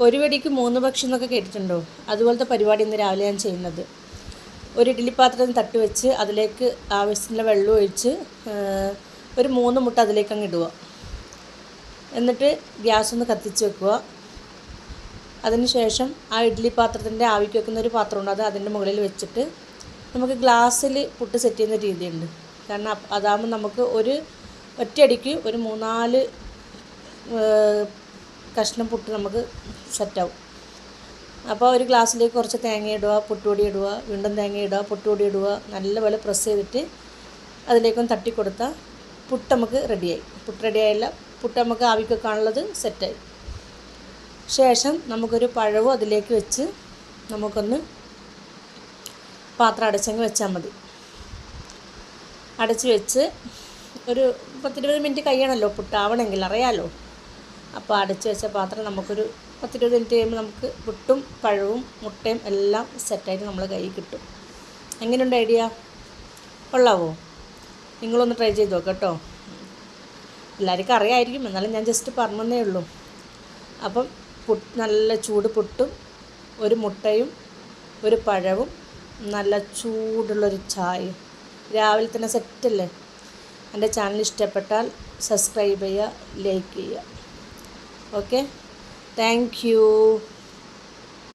ഒരു വെടിക്ക് 3 പക്ഷി എന്നൊക്കെ കേട്ടിട്ടുണ്ടോ? അതുപോലത്തെ പരിപാടി ഇന്ന് രാവിലെ ഞാൻ ചെയ്യുന്നത്. ഒരു ഇഡ്ഡലി പാത്രം തട്ട് വെച്ച് അതിലേക്ക് ആവശ്യത്തിനുള്ള വെള്ളം ഒഴിച്ച് ഒരു 3 മുട്ട അതിലേക്ക് അങ്ങ് ഇടുക. എന്നിട്ട് ഗ്യാസ് ഒന്ന് കത്തിച്ച് വെക്കുക. അതിനുശേഷം ആ ഇഡ്ഡലി പാത്രത്തിൻ്റെ ആവിക്ക് വെക്കുന്ന ഒരു പാത്രമുണ്ട്, അത് അതിൻ്റെ മുകളിൽ വെച്ചിട്ട് നമുക്ക് ഗ്ലാസ്സിൽ പുട്ട് സെറ്റ് ചെയ്യുന്ന രീതിയുണ്ട്. കാരണം അതാകുമ്പോൾ നമുക്ക് ഒറ്റയടിക്ക് ഒരു 3-4 കഷ്ണം പുട്ട് നമുക്ക് സെറ്റാവും. അപ്പോൾ ഒരു ഗ്ലാസ്സിലേക്ക് കുറച്ച് തേങ്ങ ഇടുക, പുട്ടുപൊടി ഇടുക, വീണ്ടും തേങ്ങ ഇടുക, പുട്ടുപൊടി ഇടുക, നല്ലപോലെ പ്രസ് ചെയ്തിട്ട് അതിലേക്കൊന്ന് തട്ടിക്കൊടുത്താൽ പുട്ട് നമുക്ക് റെഡിയായി. പുട്ട് റെഡിയായില്ല, പുട്ട് നമുക്ക് ആവിക്ക് വെക്കാനുള്ളത് സെറ്റായി. ശേഷം നമുക്കൊരു പഴവും അതിലേക്ക് വെച്ച് നമുക്കൊന്ന് പാത്രം അടച്ചങ്ങ് വെച്ചാൽ മതി. അടച്ച് വെച്ച് ഒരു 10-20 മിനിറ്റ് കഴിയണമല്ലോ പുട്ടാവണമെങ്കിൽ, അറിയാമല്ലോ. അപ്പോൾ അടച്ച് വെച്ച പാത്രം നമുക്കൊരു 10-20 മിനിറ്റ് കഴിയുമ്പോൾ നമുക്ക് പുട്ടും പഴവും മുട്ടയും എല്ലാം സെറ്റായിട്ട് നമ്മളെ കയ്യിൽ കിട്ടും. എങ്ങനെയുണ്ട് ഐഡിയ? കൊള്ളാവോ? നിങ്ങളൊന്ന് ട്രൈ ചെയ്ത് നോക്കാം കേട്ടോ. എല്ലാവർക്കും അറിയാമായിരിക്കും, എന്നാലും ഞാൻ ജസ്റ്റ് പറഞ്ഞതേ ഉള്ളൂ. അപ്പം നല്ല ചൂട് പുട്ടും ഒരു മുട്ടയും ഒരു പഴവും നല്ല ചൂടുള്ളൊരു ചായയും രാവിലെ തന്നെ സെറ്റല്ലേ. എൻ്റെ ചാനൽ ഇഷ്ടപ്പെട്ടാൽ സബ്സ്ക്രൈബ് ചെയ്യുക, ലൈക്ക് ചെയ്യുക. Okay, thank you.